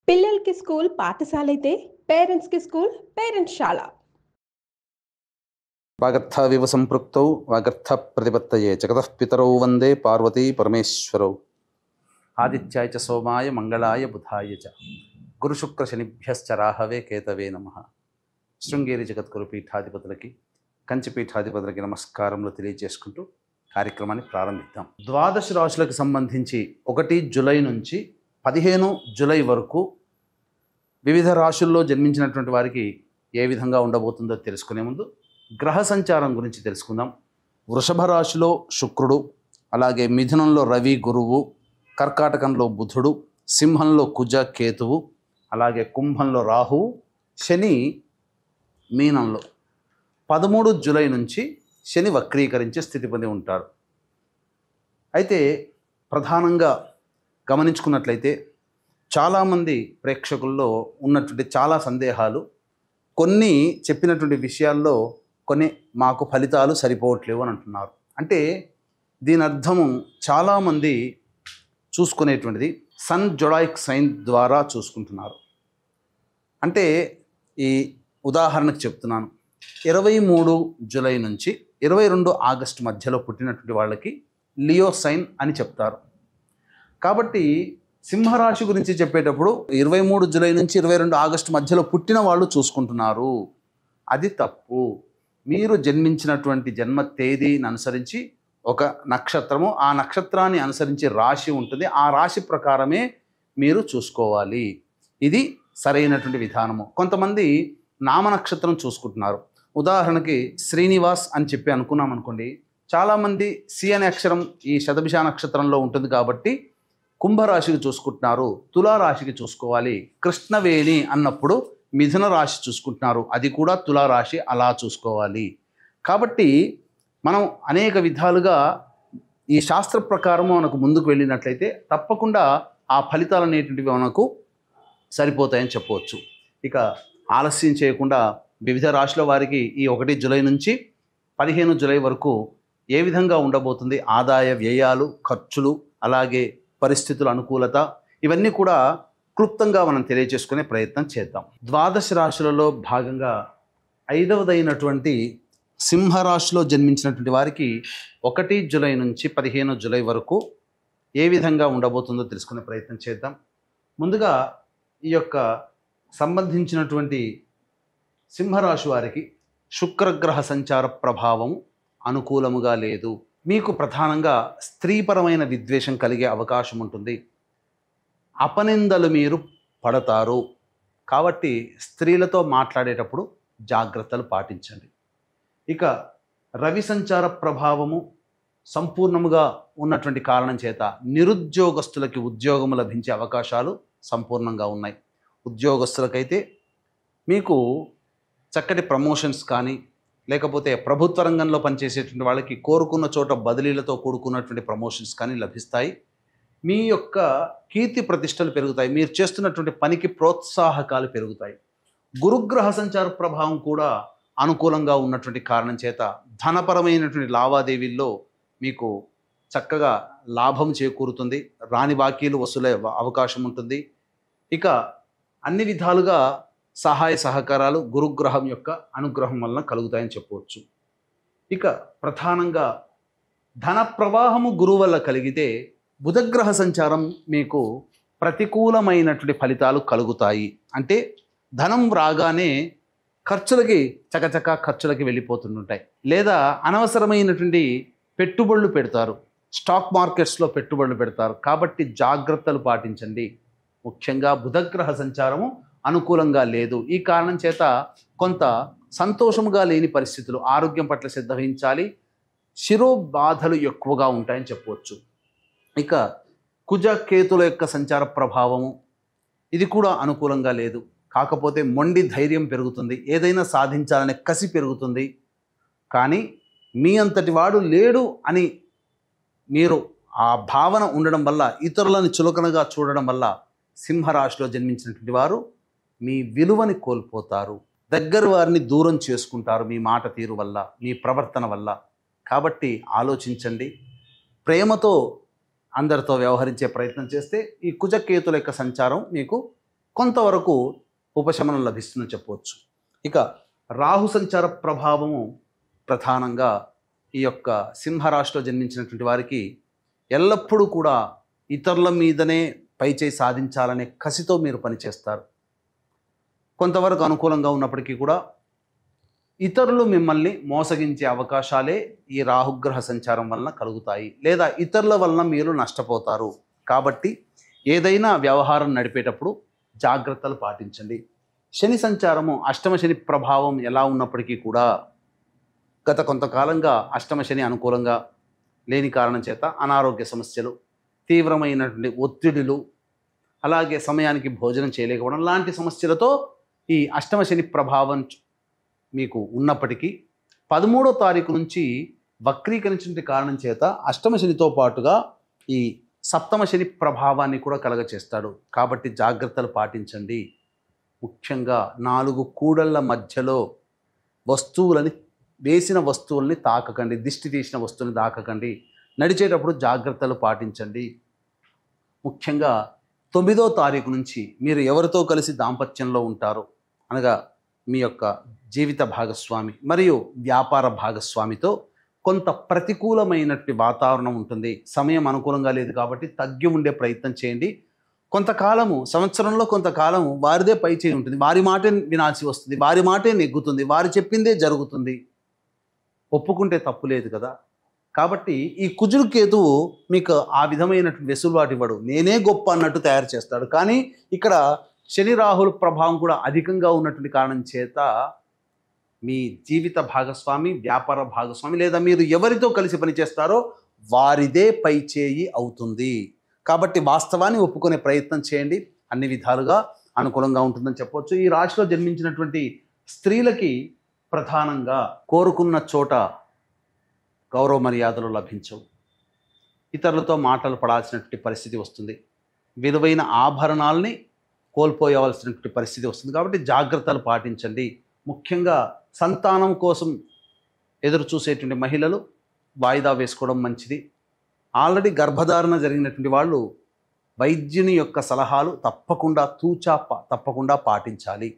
పిల్లలకి స్కూల్ పాఠశాలైతే పేరెంట్స్‌కి స్కూల్ పేరెంట్స్‌శాల. వాగర్థావివ సంపృక్తౌ వాగర్థ ప్రతిపత్తయే జగతః పితరౌ వందే పార్వతీ పరమేశ్వరౌ. ఆదిత్యాయ చ సోమాయ మంగళాయ బుధాయ చ గురుశుక్ర శనిభ్యశ్చ రాహవే కేతవే నమః. శృంగేరి జగద్గురు పీఠాధిపతులకి కంచి పీఠాధిపతులకి నమస్కారములు తెలియజేసుకుంటూ కార్యక్రమాన్ని ప్రారంభిద్దాం. ద్వాదశ రాశులకు సంబంధించి 1 జూలై నుంచి 15 జూలై వరకు వివిధ రాశుల్లో జన్మించినటువంటి వారికి ఏ విధంగా ఉండబోతుందో తెలుసుకునే ముందు గ్రహ సంచారం గురించి తెలుసుకుందాం. వృషభ రాశిలో శుక్రుడు, అలాగే మిథునంలో రవి గురువు, కర్కాటకంలో బుధుడు, సింహంలో కుజ కేతువు, అలాగే కుంభంలో రాహువు, శని మీనంలో 13 జూలై నుంచి శని వక్రీకరించే స్థితి పొంది ఉంటాడు. అయితే ప్రధానంగా గమనించుకున్నట్లయితే చాలామంది ప్రేక్షకుల్లో ఉన్నటువంటి చాలా సందేహాలు, కొన్ని చెప్పినటువంటి విషయాల్లో కొన్ని మాకు ఫలితాలు సరిపోవట్లేవు అని అంటున్నారు. అంటే దీని అర్థము చాలామంది చూసుకునేటువంటిది సన్ జొడాయిక్ సైన్ ద్వారా చూసుకుంటున్నారు. అంటే ఈ ఉదాహరణకు చెప్తున్నాను, 23 జూలై నుంచి 22 ఆగస్టు మధ్యలో పుట్టినటువంటి వాళ్ళకి లియో సైన్ అని చెప్తారు. కాబట్టి సింహరాశి గురించి చెప్పేటప్పుడు 23 జూలై నుంచి 22 ఆగస్టు మధ్యలో పుట్టిన వాళ్ళు చూసుకుంటున్నారు. అది తప్పు. మీరు జన్మించినటువంటి జన్మ తేదీని అనుసరించి ఒక నక్షత్రము, ఆ నక్షత్రాన్ని అనుసరించి రాశి ఉంటుంది, ఆ రాశి ప్రకారమే మీరు చూసుకోవాలి. ఇది సరైనటువంటి విధానము. కొంతమంది నామ నక్షత్రం చూసుకుంటున్నారు. ఉదాహరణకి శ్రీనివాస్ అని చెప్పి అనుకున్నాం అనుకోండి, చాలామంది సి అనే అక్షరం ఈ శతభిష నక్షత్రంలో ఉంటుంది కాబట్టి కుంభరాశికి చూసుకుంటున్నారు, తులారాశికి చూసుకోవాలి. కృష్ణవేణి అన్నప్పుడు మిథున రాశి చూసుకుంటున్నారు, అది కూడా తులారాశి, అలా చూసుకోవాలి. కాబట్టి మనం అనేక విధాలుగా ఈ శాస్త్ర ప్రకారము మనకు ముందుకు వెళ్ళినట్లయితే తప్పకుండా ఆ ఫలితాలు అనేటువంటివి మనకు సరిపోతాయని చెప్పవచ్చు. ఇక ఆలస్యం చేయకుండా వివిధ రాశుల వారికి ఈ 1 జూలై నుంచి 15 జూలై వరకు ఏ విధంగా ఉండబోతుంది, ఆదాయ వ్యయాలు, ఖర్చులు, అలాగే పరిస్థితుల అనుకూలత, ఇవన్నీ కూడా క్లుప్తంగా మనం తెలియజేసుకునే ప్రయత్నం చేద్దాం. ద్వాదశ రాశులలో భాగంగా 5వదైనటువంటి సింహరాశిలో జన్మించినటువంటి వారికి 1 జూలై నుంచి 15 జూలై వరకు ఏ విధంగా ఉండబోతుందో తెలుసుకునే ప్రయత్నం చేద్దాం. ముందుగా ఈ యొక్క సంబంధించినటువంటి సింహరాశి వారికి శుక్రగ్రహ సంచార ప్రభావం అనుకూలముగా లేదు. మీకు ప్రధానంగా స్త్రీపరమైన విద్వేషం కలిగే అవకాశం ఉంటుంది. అపనిందలు మీరు పడతారు. కాబట్టి స్త్రీలతో మాట్లాడేటప్పుడు జాగ్రత్తలు పాటించండి. ఇక రవి సంచార ప్రభావము సంపూర్ణముగా ఉన్నటువంటి కారణం చేత నిరుద్యోగస్తులకి ఉద్యోగము లభించే అవకాశాలు సంపూర్ణంగా ఉన్నాయి. ఉద్యోగస్తులకైతే మీకు చక్కటి ప్రమోషన్స్ కానీ, లేకపోతే ప్రభుత్వ రంగంలో పనిచేసేటువంటి వాళ్ళకి కోరుకున్న చోట బదిలీలతో కూడుకున్నటువంటి ప్రమోషన్స్ కానీ లభిస్తాయి. మీ యొక్క కీర్తి ప్రతిష్టలు పెరుగుతాయి. మీరు చేస్తున్నటువంటి పనికి ప్రోత్సాహకాలు పెరుగుతాయి. గురుగ్రహ సంచార ప్రభావం కూడా అనుకూలంగా ఉన్నటువంటి కారణం చేత ధనపరమైనటువంటి లావాదేవీల్లో మీకు చక్కగా లాభం చేకూరుతుంది. రాని బాకీలు వసూలే అవకాశం ఉంటుంది. ఇక అన్ని విధాలుగా సహాయ సహకారాలు గురుగ్రహం యొక్క అనుగ్రహం వలన కలుగుతాయని చెప్పవచ్చు. ఇక ప్రధానంగా ధన ప్రవాహము గురువు వల్ల కలిగితే బుధగ్రహ సంచారం మీకు ప్రతికూలమైనటువంటి ఫలితాలు కలుగుతాయి. అంటే ధనం రాగానే ఖర్చులకి చకచక ఖర్చులకి వెళ్ళిపోతుంటాయి, లేదా అనవసరమైనటువంటి పెట్టుబడులు పెడతారు, స్టాక్ మార్కెట్స్లో పెట్టుబడులు పెడతారు. కాబట్టి జాగ్రత్తలు పాటించండి. ముఖ్యంగా బుధగ్రహ సంచారము అనుకూలంగా లేదు. ఈ కారణం చేత కొంత సంతోషముగా లేని పరిస్థితులు, ఆరోగ్యం పట్ల శ్రద్ధ వహించాలి. శిరోబాధలు ఎక్కువగా ఉంటాయని చెప్పవచ్చు. ఇక కుజ కేతుల యొక్క సంచార ప్రభావము ఇది కూడా అనుకూలంగా లేదు. కాకపోతే మొండి ధైర్యం పెరుగుతుంది, ఏదైనా సాధించాలనే కసి పెరుగుతుంది. కానీ మీ అంతటి వాడు లేడు అని మీరు ఆ భావన ఉండడం వల్ల, ఇతరులను చులకనగా చూడడం వల్ల సింహరాశిలో జన్మించినటువంటి వారు మీ విలువని కోల్పోతారు. దగ్గర వారిని దూరం చేసుకుంటారు మీ మాట తీరు వల్ల, మీ ప్రవర్తన వల్ల. కాబట్టి ఆలోచించండి. ప్రేమతో అందరితో వ్యవహరించే ప్రయత్నం చేస్తే ఈ కుజకేతుల యొక్క సంచారం మీకు కొంతవరకు ఉపశమనం లభిస్తుందని చెప్పవచ్చు. ఇక రాహు సంచార ప్రభావము ప్రధానంగా ఈ యొక్క సింహరాశిలో జన్మించినటువంటి వారికి ఎల్లప్పుడూ కూడా ఇతరుల మీదనే పైచేయి సాధించాలనే కసితో మీరు పనిచేస్తారు. కొంతవరకు అనుకూలంగా ఉన్నప్పటికీ కూడా ఇతరులు మిమ్మల్ని మోసగించే అవకాశాలే ఈ రాహుగ్రహ సంచారం వలన కలుగుతాయి, లేదా ఇతరుల వలన మీరు నష్టపోతారు. కాబట్టి ఏదైనా వ్యవహారం నడిపేటప్పుడు జాగ్రత్తలు పాటించండి. శని సంచారము అష్టమ శని ప్రభావం ఎలా ఉన్నప్పటికీ కూడా గత కొంతకాలంగా అష్టమ శని అనుకూలంగా లేని కారణం చేత అనారోగ్య సమస్యలు, తీవ్రమైనటువంటి ఒత్తిడులు, అలాగే సమయానికి భోజనం చేయలేకపోవడం లాంటి సమస్యలతో ఈ అష్టమ శని ప్రభావం మీకు ఉన్నప్పటికీ 13వ తారీఖు నుంచి వక్రీకరించిన కారణం చేత అష్టమ శనితో పాటుగా ఈ సప్తమ శని ప్రభావాన్ని కూడా కలగచేస్తాడు. కాబట్టి జాగ్రత్తలు పాటించండి. ముఖ్యంగా 4 కూడళ్ల మధ్యలో వేసిన వస్తువుల్ని తాకకండి, దిష్టి తీసిన వస్తువుని తాకకండి. నడిచేటప్పుడు జాగ్రత్తలు పాటించండి. ముఖ్యంగా 9వ తారీఖు నుంచి మీరు ఎవరితో కలిసి దాంపత్యంలో ఉంటారో, అనగా మీ యొక్క జీవిత భాగస్వామి మరియు వ్యాపార భాగస్వామితో కొంత ప్రతికూలమైనటువంటి వాతావరణం ఉంటుంది. సమయం అనుకూలంగా లేదు కాబట్టి తగ్గి ఉండే ప్రయత్నం చేయండి. కొంతకాలము, సంవత్సరంలో కొంతకాలము వారిదే పై చేయి ఉంటుంది, వారి మాటే వినాల్సి వస్తుంది, వారి మాటే నెగ్గుతుంది, వారు చెప్పిందే జరుగుతుంది. ఒప్పుకుంటే తప్పు లేదు కదా. కాబట్టి ఈ కుజుడు కేతువు మీకు ఆ విధమైనటువంటి వెసులుబాటు ఇవ్వడు, నేనే గొప్ప అన్నట్టు తయారు చేస్తాడు. కానీ ఇక్కడ శని రాహుల ప్రభావం కూడా అధికంగా ఉన్నటువంటి కారణం చేత మీ జీవిత భాగస్వామి, వ్యాపార భాగస్వామి లేదా మీరు ఎవరితో కలిసి పనిచేస్తారో వారిదే పై చేయి అవుతుంది. కాబట్టి వాస్తవాన్ని ఒప్పుకునే ప్రయత్నం చేయండి, అన్ని విధాలుగా అనుకూలంగా ఉంటుందని చెప్పవచ్చు. ఈ రాశిలో జన్మించినటువంటి స్త్రీలకి ప్రధానంగా కోరుకున్న చోట గౌరవ మర్యాదలు లభించవు, ఇతరులతో మాటలు పడాల్సినటువంటి పరిస్థితి వస్తుంది, విలువైన ఆభరణాలని కోల్పోయవలసినటువంటి పరిస్థితి వస్తుంది. కాబట్టి జాగ్రత్తలు పాటించండి. ముఖ్యంగా సంతానం కోసం ఎదురు చూసేటువంటి మహిళలు వాయిదా వేసుకోవడం మంచిది. ఆల్రెడీ గర్భధారణ జరిగినటువంటి వాళ్ళు వైద్యుని యొక్క సలహాలు తప్పకుండా పాటించాలి.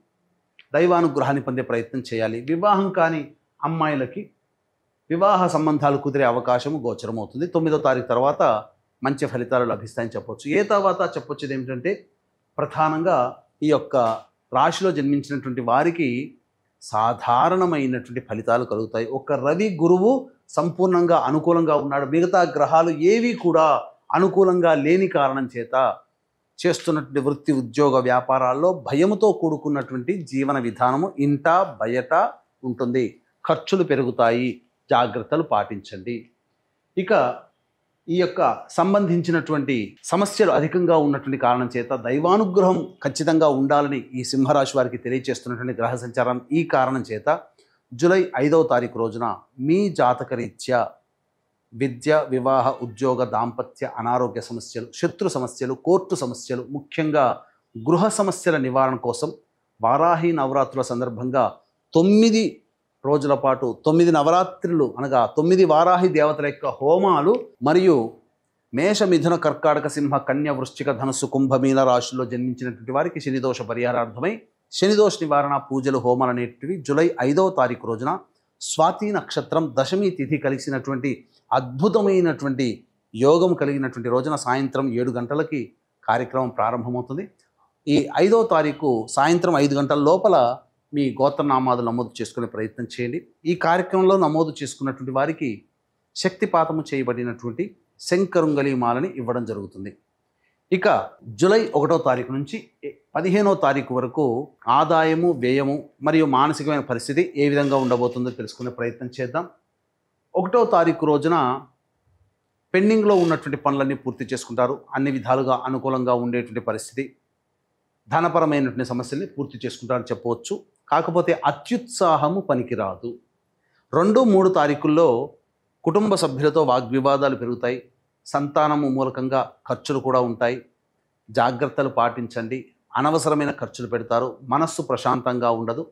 దైవానుగ్రహాన్ని పొందే ప్రయత్నం చేయాలి. వివాహం కాని అమ్మాయిలకి వివాహ సంబంధాలు కుదిరే అవకాశము గోచరమవుతుంది. 9వ తారీఖు తర్వాత మంచి ఫలితాలు లభిస్తాయని చెప్పవచ్చు. తర్వాత చెప్పొచ్చేది ఏమిటంటే, ప్రధానంగా ఈ యొక్క రాశిలో జన్మించినటువంటి వారికి సాధారణమైనటువంటి ఫలితాలు కలుగుతాయి. ఒక రవి గురువు సంపూర్ణంగా అనుకూలంగా ఉన్నాడు, మిగతా గ్రహాలు ఏవి కూడా అనుకూలంగా లేని కారణం చేత చేస్తున్నటువంటి వృత్తి, ఉద్యోగ, వ్యాపారాల్లో భయముతో కూడుకున్నటువంటి జీవన విధానము ఇంట బయట ఉంటుంది. ఖర్చులు పెరుగుతాయి, జాగ్రత్తలు పాటించండి. ఇక ఈ యొక్క సంబంధించినటువంటి సమస్యలు అధికంగా ఉన్నటువంటి కారణం చేత దైవానుగ్రహం ఖచ్చితంగా ఉండాలని ఈ సింహరాశి వారికి తెలియజేస్తున్నటువంటి గ్రహ సంచారం ఈ కారణం చేత జూలై 5వ తారీఖు రోజున మీ జాతకరీత్యా విద్య, వివాహ, ఉద్యోగ, దాంపత్య, అనారోగ్య సమస్యలు, శత్రు సమస్యలు, కోర్టు సమస్యలు, ముఖ్యంగా గృహ సమస్యల నివారణ కోసం వారాహి నవరాత్రుల సందర్భంగా 9 రోజుల పాటు 9 నవరాత్రులు అనగా 9 వారాహి దేవతల యొక్క హోమాలు మరియు మేష, మిథున, కర్కాటక, సింహ, కన్య, వృశ్చిక, ధనుస్సు, కుంభ, మీన రాశుల్లో జన్మించినటువంటి వారికి శనిదోష పరిహారార్థమై శనిదోష నివారణ పూజలు, హోమాలు అనేటివి జూలై 5వ తారీఖు రోజున స్వాతి నక్షత్రం దశమి తిథి కలిసినటువంటి అద్భుతమైనటువంటి యోగం కలిగినటువంటి రోజున సాయంత్రం 7 గంటలకి కార్యక్రమం ప్రారంభమవుతుంది. ఈ 5వ తారీఖు సాయంత్రం 5 గంటల లోపల మీ గోత్రనామాలు నమోదు చేసుకునే ప్రయత్నం చేయండి. ఈ కార్యక్రమంలో నమోదు చేసుకున్నటువంటి వారికి శక్తిపాతము చేయబడినటువంటి శంకరుంగలి మాలని ఇవ్వడం జరుగుతుంది. ఇక జూలై 1వ తారీఖు నుంచి 15వ తారీఖు వరకు ఆదాయము, వ్యయము మరియు మానసికమైన పరిస్థితి ఏ విధంగా ఉండబోతుందో తెలుసుకునే ప్రయత్నం చేద్దాం. 1వ తారీఖు రోజున పెండింగ్లో ఉన్నటువంటి పనులన్నీ పూర్తి చేసుకుంటారు, అన్ని విధాలుగా అనుకూలంగా ఉండేటువంటి పరిస్థితి, ధనపరమైనటువంటి సమస్యల్ని పూర్తి చేసుకుంటారని చెప్పవచ్చు. కాకపోతే అత్యుత్సాహము పనికిరాదు. 2, 3 తారీఖుల్లో కుటుంబ సభ్యులతో వాగ్వివాదాలు పెరుగుతాయి, సంతానము మూలకంగా ఖర్చులు కూడా ఉంటాయి. జాగ్రత్తలు పాటించండి. అనవసరమైన ఖర్చులు పెడతారు, మనస్సు ప్రశాంతంగా ఉండదు,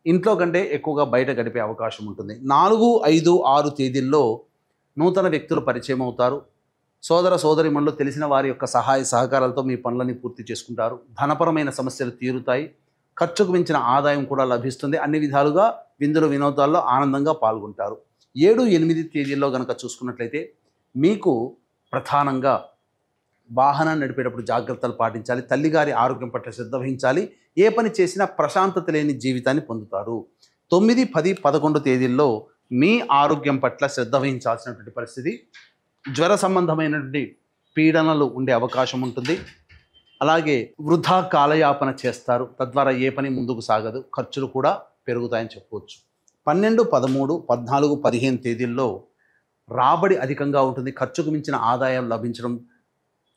ఇంట్లో కంటే ఎక్కువగా బయట గడిపే అవకాశం ఉంటుంది. 4, 5, 6 తేదీల్లో నూతన వ్యక్తులు పరిచయం అవుతారు, సోదర సోదరిమణులు తెలిసిన వారి యొక్క సహాయ సహకారాలతో మీ పనులని పూర్తి చేసుకుంటారు. ధనపరమైన సమస్యలు తీరుతాయి. ఖర్చుకు మించిన ఆదాయం కూడా లభిస్తుంది. అన్ని విధాలుగా విందులు వినోదాల్లో ఆనందంగా పాల్గొంటారు. 7, 8 తేదీల్లో కనుక చూసుకున్నట్లయితే మీకు ప్రధానంగా వాహనాన్ని నడిపేటప్పుడు జాగ్రత్తలు పాటించాలి. తల్లిగారి ఆరోగ్యం పట్ల శ్రద్ధ వహించాలి. ఏ పని చేసినా ప్రశాంతత లేని జీవితాన్ని పొందుతారు. 9, 10, 11 తేదీల్లో మీ ఆరోగ్యం పట్ల శ్రద్ధ వహించాల్సినటువంటి పరిస్థితి. జ్వర సంబంధమైనటువంటి పీడనలు ఉండే అవకాశం ఉంటుంది. అలాగే వృధా కాలయాపన చేస్తారు. తద్వారా ఏ పని ముందుకు సాగదు. ఖర్చులు కూడా పెరుగుతాయని చెప్పవచ్చు. 12, 13, 14, 15 తేదీల్లో రాబడి అధికంగా ఉంటుంది. ఖర్చుకు మించిన ఆదాయం లభించడం,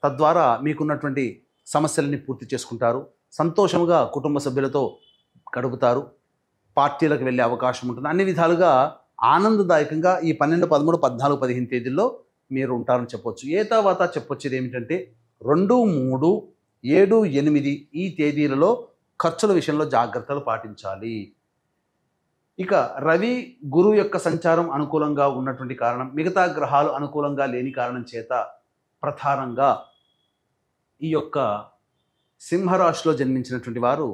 తద్వారా మీకున్నటువంటి సమస్యలని పూర్తి చేసుకుంటారు. సంతోషంగా కుటుంబ సభ్యులతో గడుపుతారు. పార్టీలకు వెళ్ళే అవకాశం ఉంటుంది. అన్ని విధాలుగా ఆనందదాయకంగా ఈ 12, 13, 14, 15 తేదీల్లో మీరు ఉంటారని చెప్పవచ్చు. ఏ తర్వాత చెప్పొచ్చేది ఏమిటంటే 2, 3, 7, 8 ఈ తేదీలలో ఖర్చుల విషయంలో జాగ్రత్తలు పాటించాలి. ఇక రవి గురువు యొక్క సంచారం అనుకూలంగా ఉన్నటువంటి కారణం, మిగతా గ్రహాలు అనుకూలంగా లేని కారణం చేత ప్రధానంగా ఈ యొక్క సింహరాశిలో జన్మించినటువంటి వారు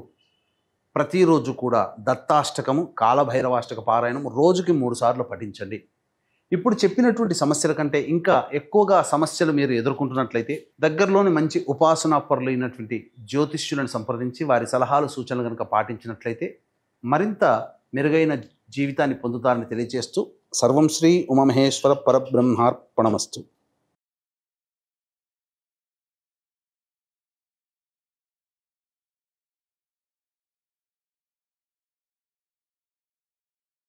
ప్రతిరోజు కూడా దత్తాష్టకము, కాలభైరవాష్టక పారాయణం రోజుకి 3 సార్లు పఠించండి. ఇప్పుడు చెప్పినటువంటి సమస్యల కంటే ఇంకా ఎక్కువగా సమస్యలు మీరు ఎదుర్కొంటున్నట్లయితే దగ్గరలోని మంచి ఉపాసనాపరులు అయినటువంటి జ్యోతిష్యులను సంప్రదించి వారి సలహాలు సూచనలు కనుక పాటించినట్లయితే మరింత మెరుగైన జీవితాన్ని పొందుతారని తెలియజేస్తూ సర్వం శ్రీ ఉమామహేశ్వర పరబ్రహ్మార్పణమస్తు.